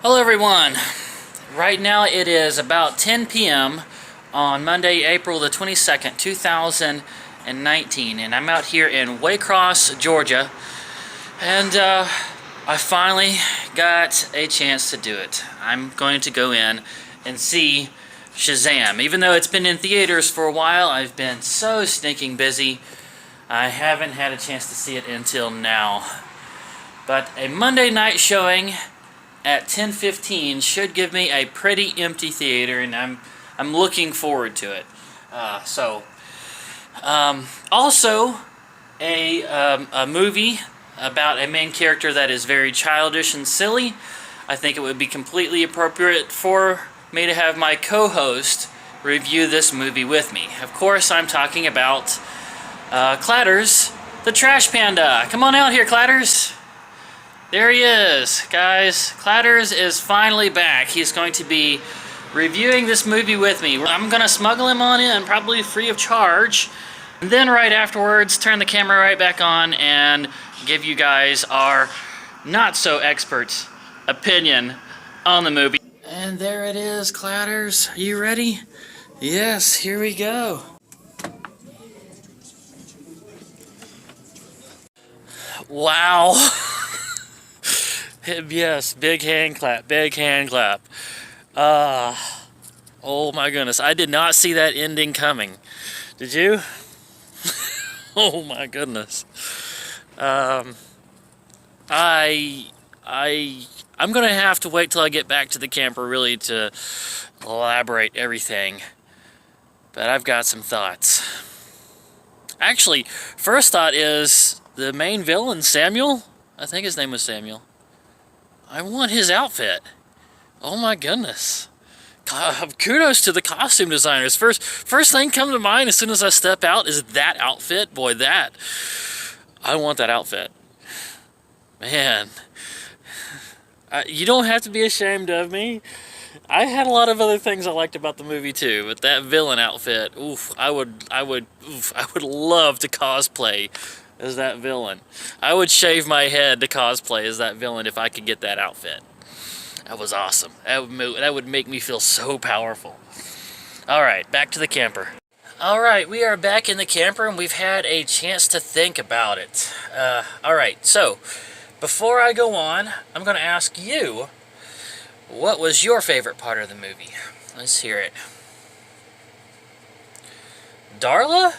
Hello everyone. Right now it is about 10 p.m. on Monday, April the 22nd, 2019, and I'm out here in Waycross, Georgia, and I finally got a chance to do it. I'm going to go in and see Shazam. Even though it's been in theaters for a while, I've been so stinking busy, I haven't had a chance to see it until now. But a Monday night showing at 10:15 should give me a pretty empty theater, and I'm looking forward to it. Also, a movie about a main character that is very childish and silly. I think it would be completely appropriate for me to have my co-host review this movie with me. Of course, I'm talking about Clatters, the Trash Panda. Come on out here, Clatters. There he is, guys. Clatters is finally back. He's going to be reviewing this movie with me. I'm going to smuggle him on in, probably free of charge. And then right afterwards, turn the camera right back on and give you guys our not-so-expert opinion on the movie. And there it is, Clatters. Are you ready? Yes, here we go. Wow. Yes, big hand clap, big hand clap. Oh my goodness, I did not see that ending coming. Did you? Oh my goodness. I'm gonna have to wait till I get back to the camper really to elaborate everything. But I've got some thoughts. Actually, first thought is the main villain, Samuel. I think his name was Samuel. I want his outfit. Oh my goodness. Kudos to the costume designers. First thing come to mind as soon as I step out is that outfit. Boy, I want that outfit. Man. You don't have to be ashamed of me. I had a lot of other things I liked about the movie too, but that villain outfit, oof, I would love to cosplay as that villain. I would shave my head to cosplay as that villain if I could get that outfit. That was awesome. That would make me feel so powerful. Alright, back to the camper. Alright, we are back in the camper and we've had a chance to think about it. Alright, so before I go on, I'm going to ask you, what was your favorite part of the movie? Let's hear it. Darla?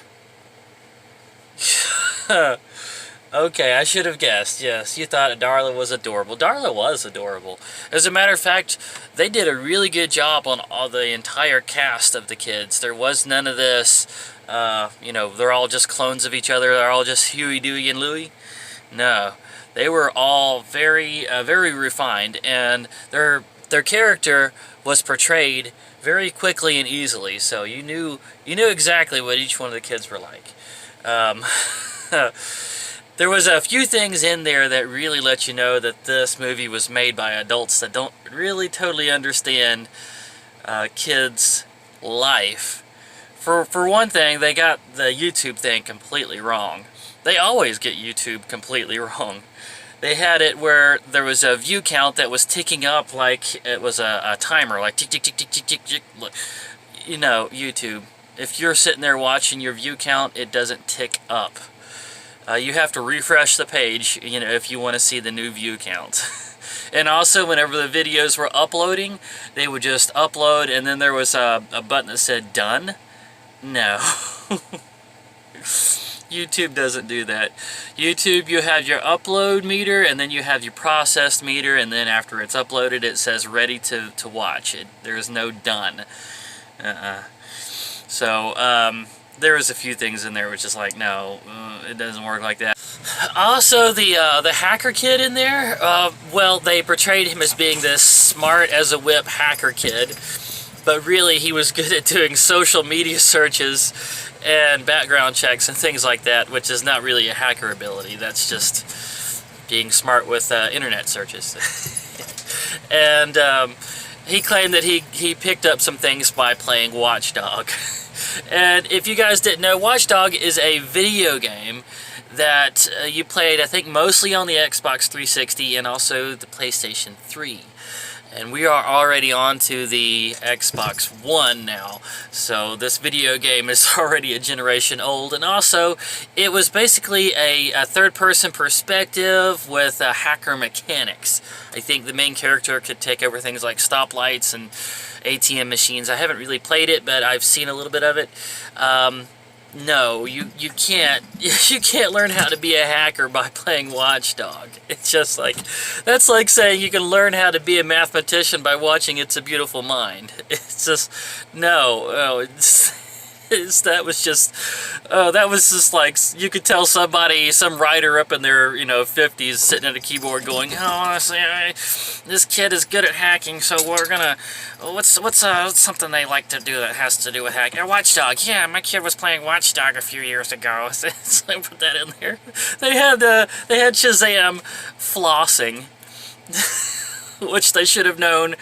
Okay, I should have guessed. Yes, you thought Darla was adorable. Darla was adorable. As a matter of fact, they did a really good job on all the entire cast of the kids. There was none of this, they're all just clones of each other. They're all just Huey, Dewey, and Louie. No, they were all very refined, and their character was portrayed very quickly and easily. So you knew exactly what each one of the kids were like. There was a few things in there that really let you know that this movie was made by adults that don't really totally understand kids' life. For one thing, they got the YouTube thing completely wrong. They always get YouTube completely wrong. They had it where there was a view count that was ticking up like it was a timer, like tick, tick, tick, tick, tick, tick, tick. You know, YouTube. If you're sitting there watching your view count, it doesn't tick up. You have to refresh the page, if you want to see the new view count. And also, whenever the videos were uploading, they would just upload, and then there was a button that said done. No. YouTube doesn't do that. YouTube, you have your upload meter, and then you have your processed meter, and then after it's uploaded, it says ready to watch. There's no done. So, there was a few things in there which is like, no, it doesn't work like that. Also, the hacker kid in there, well, they portrayed him as being this smart as a whip hacker kid, but really he was good at doing social media searches and background checks and things like that, which is not really a hacker ability. That's just being smart with internet searches. And he claimed that he picked up some things by playing Watchdog. And if you guys didn't know, Watchdog is a video game that you played, I think, mostly on the Xbox 360 and also the PlayStation 3. And we are already on to the Xbox One now, so this video game is already a generation old. And also, it was basically a third-person perspective with hacker mechanics. I think the main character could take over things like stoplights and ATM machines. I haven't really played it, but I've seen a little bit of it. No, you can't learn how to be a hacker by playing Watch Dog. It's just like, that's like saying you can learn how to be a mathematician by watching It's a Beautiful Mind. It's just, no, that was just like, you could tell somebody, some writer up in their, 50s sitting at a keyboard going, oh, honestly, this kid is good at hacking, so we're gonna, what's something they like to do that has to do with hacking? Watchdog. Yeah, my kid was playing Watchdog a few years ago. So I put that in there. They had Shazam flossing, which they should have known,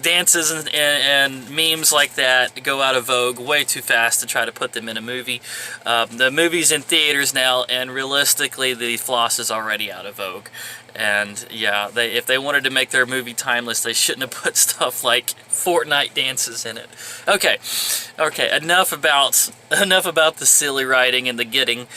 dances and memes like that go out of vogue way too fast to try to put them in a movie. The movie's in theaters now, and realistically, the floss is already out of vogue. And yeah, if they wanted to make their movie timeless, they shouldn't have put stuff like Fortnite dances in it. Okay, enough about the silly writing and the getting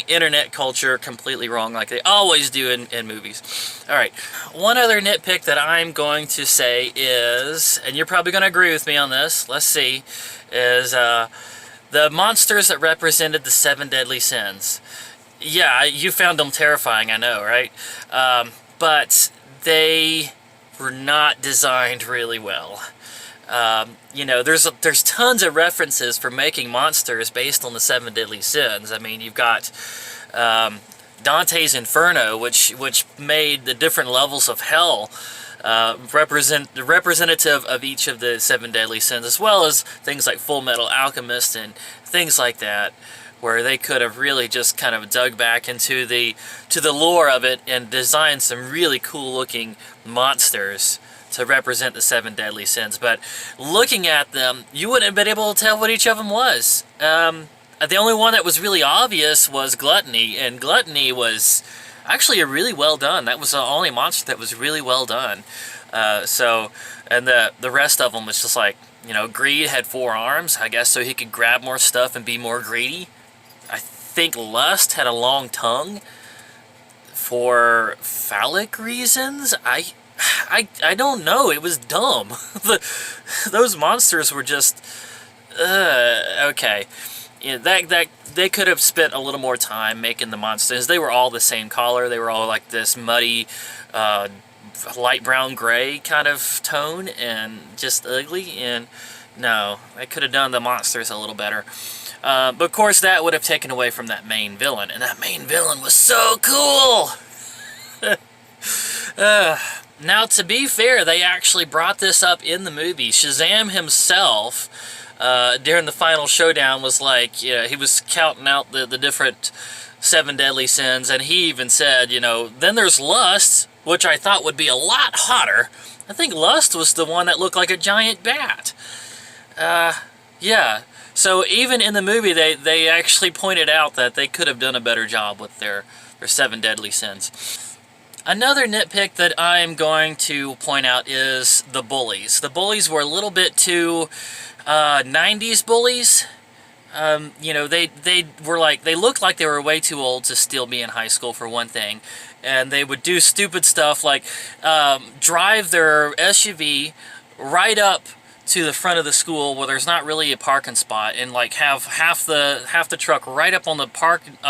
internet culture completely wrong like they always do in movies. All right, one other nitpick that I'm going to say is, and you're probably going to agree with me on this, let's see, is the monsters that represented the 7 deadly sins. Yeah, you found them terrifying, I know, right? But they were not designed really well. There's tons of references for making monsters based on the 7 deadly sins. I mean, you've got Dante's Inferno, which made the different levels of hell representative of each of the 7 deadly sins, as well as things like Full Metal Alchemist and things like that, where they could have really just kind of dug back into the lore of it and designed some really cool looking monsters to represent the 7 deadly sins. But looking at them, you wouldn't have been able to tell what each of them was. The only one that was really obvious was Gluttony, and Gluttony was actually really well done. That was the only monster that was really well done. And the rest of them was just like, Greed had 4 arms, I guess, so he could grab more stuff and be more greedy. I think Lust had a long tongue for phallic reasons. I don't know. It was dumb. Those monsters were just okay. That they could have spent a little more time making the monsters. They were all the same color. They were all like this muddy, light brown gray kind of tone, and just ugly. And no, I could have done the monsters a little better. But of course, that would have taken away from that main villain, and that main villain was so cool! Now, to be fair, they actually brought this up in the movie. Shazam himself, during the final showdown, was like, he was counting out the different 7 deadly sins, and he even said, then there's Lust, which I thought would be a lot hotter. I think Lust was the one that looked like a giant bat. Yeah. So even in the movie, they actually pointed out that they could have done a better job with their 7 deadly sins. Another nitpick that I'm going to point out is the bullies. The bullies were a little bit too 90s bullies. They looked like they were way too old to still be in high school, for one thing. And they would do stupid stuff like drive their SUV right up to the front of the school where there's not really a parking spot, and like have half the truck right up on the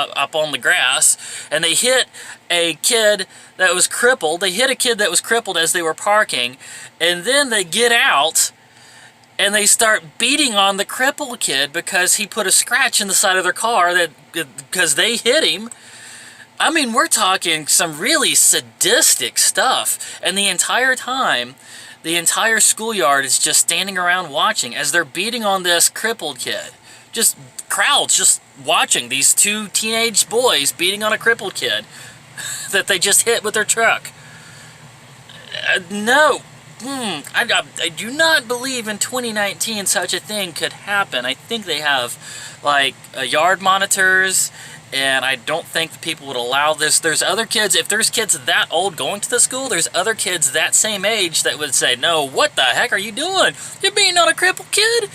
up on the grass, and they hit a kid that was crippled. They hit a kid that was crippled as they were parking, and then they get out and they start beating on the crippled kid because he put a scratch in the side of their car because they hit him. I mean, we're talking some really sadistic stuff, and the entire time the entire schoolyard is just standing around watching as they're beating on this crippled kid. Just crowds just watching these 2 teenage boys beating on a crippled kid that they just hit with their truck. No, I do not believe in 2019 such a thing could happen. I think they have, like, yard monitors, and I don't think people would allow this. There's other kids, if there's kids that old going to the school, there's other kids that same age that would say, no, what the heck are you doing? You're beating on a crippled kid?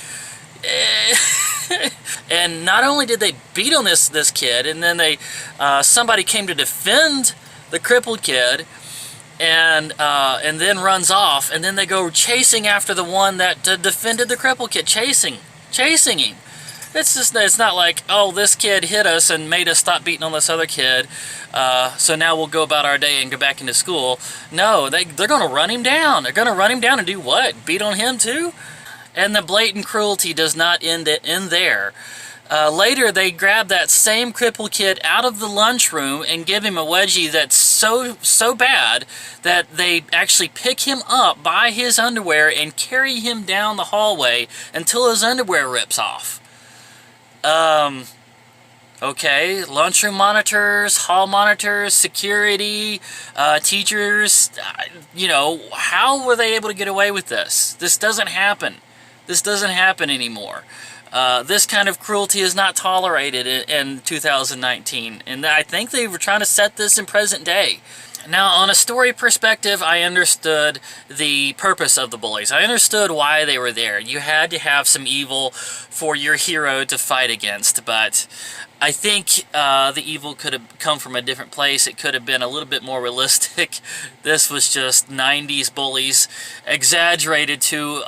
And not only did they beat on this kid, and then somebody came to defend the crippled kid, and then runs off, and then they go chasing after the one that defended the crippled kid, chasing him. It's not like, oh, this kid hit us and made us stop beating on this other kid, so now we'll go about our day and go back into school. No, they're going to run him down. They're going to run him down and do what? Beat on him too? And the blatant cruelty does not end there. Later, they grab that same crippled kid out of the lunchroom and give him a wedgie that's so bad that they actually pick him up by his underwear and carry him down the hallway until his underwear rips off. Okay, lunchroom monitors, hall monitors, security, teachers, you know, how were they able to get away with this? This doesn't happen. This doesn't happen anymore. This kind of cruelty is not tolerated in 2019, and I think they were trying to set this in present day. Now, on a story perspective, I understood the purpose of the bullies. I understood why they were there. You had to have some evil for your hero to fight against, but I think the evil could have come from a different place. It could have been a little bit more realistic. This was just 90s bullies, exaggerated to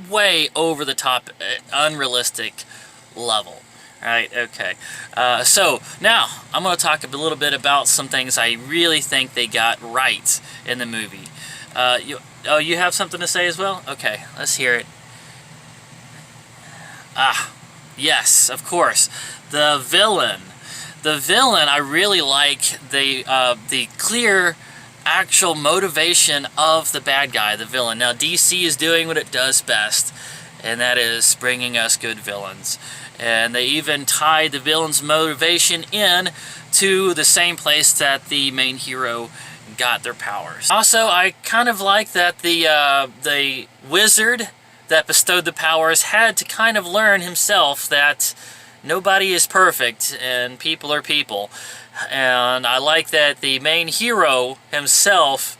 way over the top, unrealistic level. Right, okay. So, now, I'm going to talk a little bit about some things I really think they got right in the movie. You have something to say as well? Okay, let's hear it. Yes, of course. The villain. The villain, I really like the clear actual motivation of the bad guy, the villain. Now, DC is doing what it does best, and that is bringing us good villains. And they even tied the villain's motivation in to the same place that the main hero got their powers. Also, I kind of like that the wizard that bestowed the powers had to kind of learn himself that nobody is perfect and people are people. And I like that the main hero himself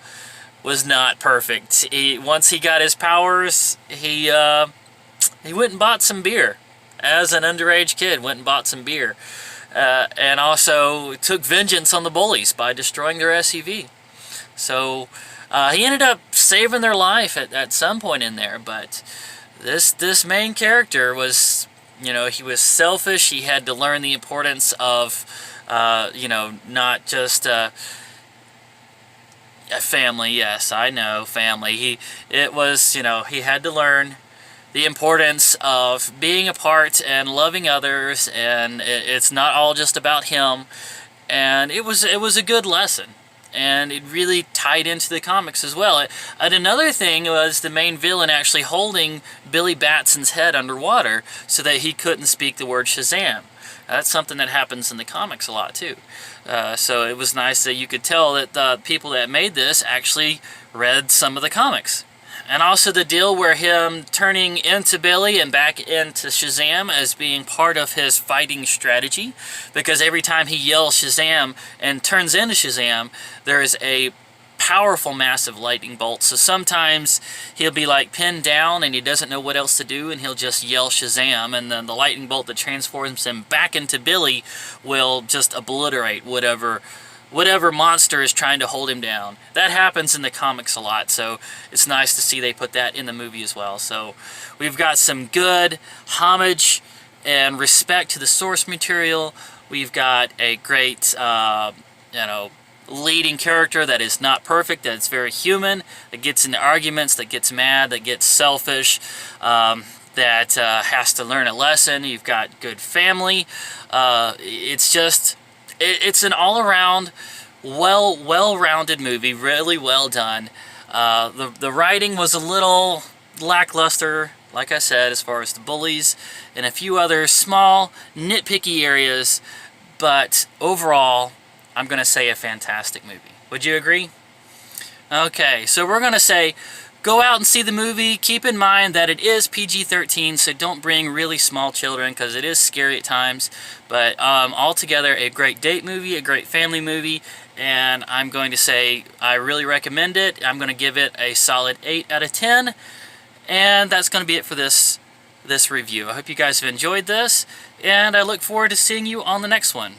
was not perfect. Once he got his powers, he went and bought some beer. As an underage kid, went and bought some beer. And also took vengeance on the bullies by destroying their SUV. So he ended up saving their life at some point in there, but this main character was, you know, he was selfish. He had to learn the importance of, you know, not just a family. Yes, I know, family. It was, you know, he had to learn the importance of being apart and loving others, and it's not all just about him. And it was a good lesson, and it really tied into the comics as well. And another thing was the main villain actually holding Billy Batson's head underwater so that he couldn't speak the word Shazam. That's something that happens in the comics a lot too. So it was nice that you could tell that the people that made this actually read some of the comics. And also the deal where him turning into Billy and back into Shazam as being part of his fighting strategy. Because every time he yells Shazam and turns into Shazam, there is a powerful, massive lightning bolt. So sometimes he'll be like pinned down and he doesn't know what else to do, and he'll just yell Shazam, and then the lightning bolt that transforms him back into Billy will just obliterate whatever monster is trying to hold him down. That happens in the comics a lot, so it's nice to see they put that in the movie as well. So we've got some good homage and respect to the source material. We've got a great, you know, leading character that is not perfect, that's very human, that gets into arguments, that gets mad, that gets selfish, that has to learn a lesson. You've got good family. It's an all-around, well-rounded movie, really well done. The writing was a little lackluster, like I said, as far as the bullies and a few other small, nitpicky areas, but overall, I'm going to say a fantastic movie. Would you agree? Okay, so we're going to say, go out and see the movie. Keep in mind that it is PG-13, so don't bring really small children because it is scary at times. But altogether, a great date movie, a great family movie, and I'm going to say I really recommend it. I'm going to give it a solid 8 out of 10, and that's going to be it for this review. I hope you guys have enjoyed this, and I look forward to seeing you on the next one.